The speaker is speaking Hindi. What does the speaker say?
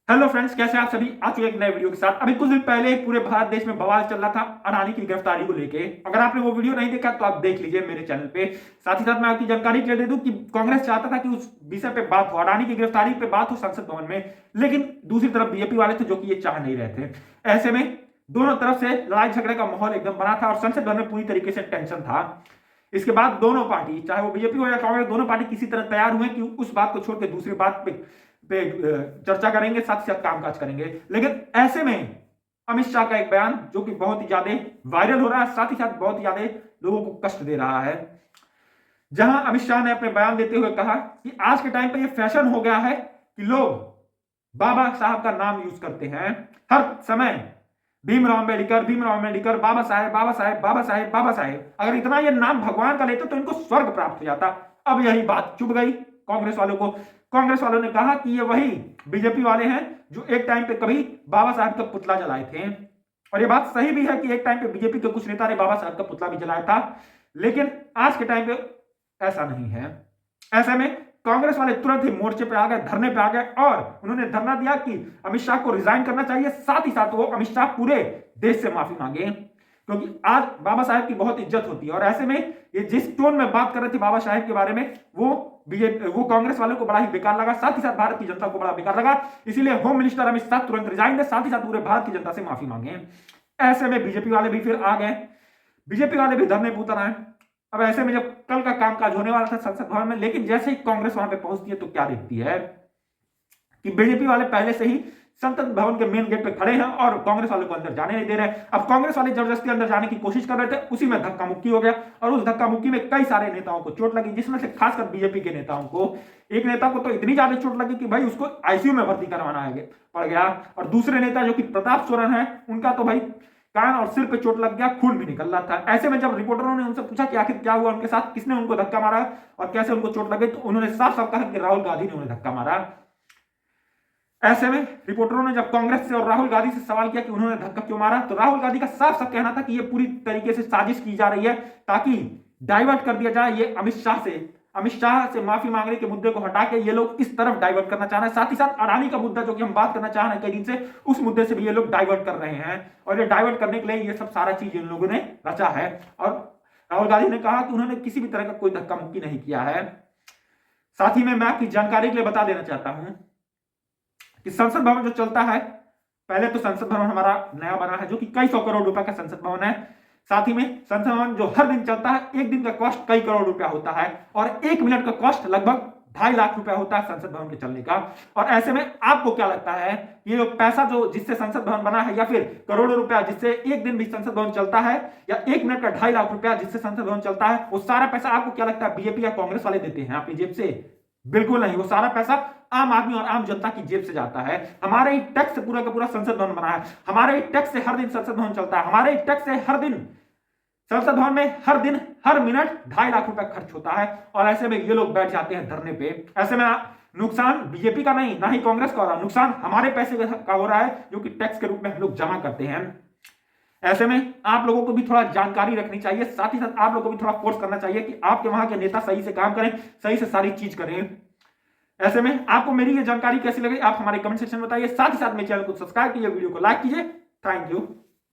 हेलो फ्रेंड्स, कैसे हैं आप सभी। आ चुके एक नए वीडियो के साथ। अभी कुछ दिन पहले पूरे भारत देश में बवाल चल रहा था अडानी की गिरफ्तारी को लेके। अगर आपने वो वीडियो नहीं देखा तो आप देख लीजिए मेरे चैनल पे। साथ ही साथ मैं आपकी जानकारी दे दूं कि कांग्रेस चाहता था कि उस विषय पे बात हो, अडानी की गिरफ्तारी पे बात हो संसद भवन में, लेकिन दूसरी तरफ बीजेपी वाले थे जो कि ये चाह नहीं रहे थे। ऐसे में दोनों तरफ से लड़ाई झगड़े का माहौल एकदम बना था और संसद भवन में पूरी तरीके से टेंशन था। इसके बाद दोनों पार्टी, चाहे वो बीजेपी हो या कांग्रेस, दोनों पार्टी किसी तरह तैयार हुए कि उस बात को छोड़ के दूसरी बात पे चर्चा करेंगे, साथ ही साथ कामकाज करेंगे। लेकिन ऐसे में अमित शाह का एक बयान जो कि बहुत ही ज्यादा वायरल हो रहा है, साथ ही साथ बहुत ही ज्यादा लोगों को कष्ट दे रहा है। जहां अमित शाह ने अपने बयान देते हुए कहा कि आज के टाइम पे ये फैशन हो गया है कि लोग बाबा साहब का नाम यूज करते हैं हर समय। भीमराव अम्बेडकर, भीमराव अम्बेडकर, बाबा साहेब, बाबा साहेब, बाबा साहेब, बाबा साहेब। अगर इतना ये नाम भगवान का लेते तो इनको स्वर्ग प्राप्त हो जाता। अब यही बात चुभ गई कांग्रेस वालों को। कांग्रेस वालों ने कहा कि ये वही बीजेपी वाले हैं जो एक टाइम पे कभी बाबा साहब का पुतला जलाए थे। और ये बात सही भी है कि एक टाइम पे बीजेपी के कुछ नेता ने बाबा साहब का पुतला भी जलाया था, लेकिन आज के टाइम पे ऐसा नहीं है। ऐसे में कांग्रेस वाले तुरंत ही मोर्चे पे आ गए, धरने पे आ गए और उन्होंने धरना दिया कि अमित शाह को रिजाइन करना चाहिए। साथ ही साथ वो अमित शाह पूरे देश से माफी मांगे, क्योंकि आज बाबा साहेब की बहुत इज्जत होती है। और ऐसे में ये जिस टोन में बात कर रहे थे बाबा साहेब के बारे में, वो कांग्रेस वालों को बड़ा ही बेकार लगा, साथ ही साथ भारत की जनता को बड़ा बेकार लगा। इसीलिए होम मिनिस्टर अमित शाह तुरंत रिजाइन दे, साथ ही साथ पूरे भारत की जनता से माफी मांगे। ऐसे में बीजेपी वाले भी फिर आ गए, बीजेपी वाले भी धरने पर उतर आए। अब ऐसे में जब कल का कामकाज होने वाला था संसद भवन में, लेकिन जैसे ही कांग्रेस वहां पे पहुंचती है तो क्या देखती है कि बीजेपी वाले पहले से ही संसद भवन के मेन गेट पे खड़े हैं और कांग्रेस वालों को अंदर जाने नहीं दे रहे हैं। अब कांग्रेस वाले जबरदस्ती अंदर जाने की कोशिश कर रहे थे, उसी में धक्का मुक्की हो गया और उस धक्का मुक्की में कई सारे नेताओं को चोट लगी, जिसमें से खासकर बीजेपी के नेताओं को। एक नेता को तो इतनी ज्यादा चोट लगी कि भाई उसको आईसीयू में भर्ती करवाना पड़ गया। और दूसरे नेता जो कि प्रताप सोरेन है, उनका तो भाई कान और सिर पे चोट लग गया, खून भी निकल रहा था। ऐसे में जब रिपोर्टरों ने उनसे पूछा कि आखिर क्या हुआ उनके साथ, किसने उनको धक्का मारा और कैसे उनको चोट लगी, तो उन्होंने साफ साफ कहा कि राहुल गांधी ने उन्हें धक्का मारा। ऐसे में रिपोर्टरों ने जब कांग्रेस से और राहुल गांधी से सवाल किया कि उन्होंने धक्का क्यों मारा, तो राहुल गांधी का साफ साफ कहना था कि यह पूरी तरीके से साजिश की जा रही है ताकि डाइवर्ट कर दिया जाए ये अमित शाह से माफी मांगने के मुद्दे को हटा के ये लोग इस तरफ डाइवर्ट करना चाह रहे हैं। साथ ही साथ अडानी का मुद्दा जो कि हम बात करना चाह रहे हैं कई दिन से, उस मुद्दे से भी ये लोग डाइवर्ट कर रहे हैं। और ये डाइवर्ट करने के लिए ये सब सारा चीज इन लोगों ने रचा है। और राहुल गांधी ने कहा कि उन्होंने किसी भी तरह का कोई धक्का मुक्की नहीं किया है। साथ ही में मैं आपकी जानकारी के लिए बता देना चाहता हूं कि संसद भवन जो चलता है, पहले तो संसद भवन हमारा नया बना है जो कि कई 100 करोड़ रुपए का संसद भवन है। साथ ही में संसद भवन जो हर दिन चलता है, एक दिन का कॉस्ट कई करोड़ रुपया होता है और 1 मिनट का कॉस्ट लगभग 2.5 लाख रुपया होता है संसद भवन के चलने का। और ऐसे में आपको क्या लगता है, ये जो पैसा जो जिससे संसद भवन बना है, या फिर करोड़ों रुपया जिससे एक दिन भी संसद भवन चलता है, या 1 मिनट का 2.5 लाख रुपया जिससे संसद भवन चलता है, वो सारा पैसा आपको क्या लगता है बीजेपी या कांग्रेस वाले देते हैं अपनी जेब से? बिल्कुल नहीं। वो सारा पैसा आम आदमी और आम जनता की जेब से जाता है। हमारे ही टैक्स से पूरा का पूरा संसद भवन बना है, हमारे ही टैक्स से हर दिन संसद भवन चलता है, हमारे ही टैक्स से हर दिन संसद भवन में हर दिन हर मिनट 2.5 लाख रुपया खर्च होता है। और ऐसे में ये लोग बैठ जाते हैं धरने पे। ऐसे में नुकसान बीजेपी का नहीं, ना ही कांग्रेस का हो रहा, नुकसान हमारे पैसे का हो रहा है जो कि टैक्स के रूप में हम लोग जमा करते हैं। ऐसे में आप लोगों को भी थोड़ा जानकारी रखनी चाहिए, साथ ही साथ आप लोगों को भी थोड़ा फोर्स करना चाहिए कि आपके वहां के नेता सही से काम करें, सही से सारी चीज करें। ऐसे में आपको मेरी ये जानकारी कैसी लगी आप हमारे कमेंट सेक्शन में बताइए। साथ ही साथ मेरे चैनल को सब्सक्राइब कीजिए, वीडियो को लाइक कीजिए। Thank you.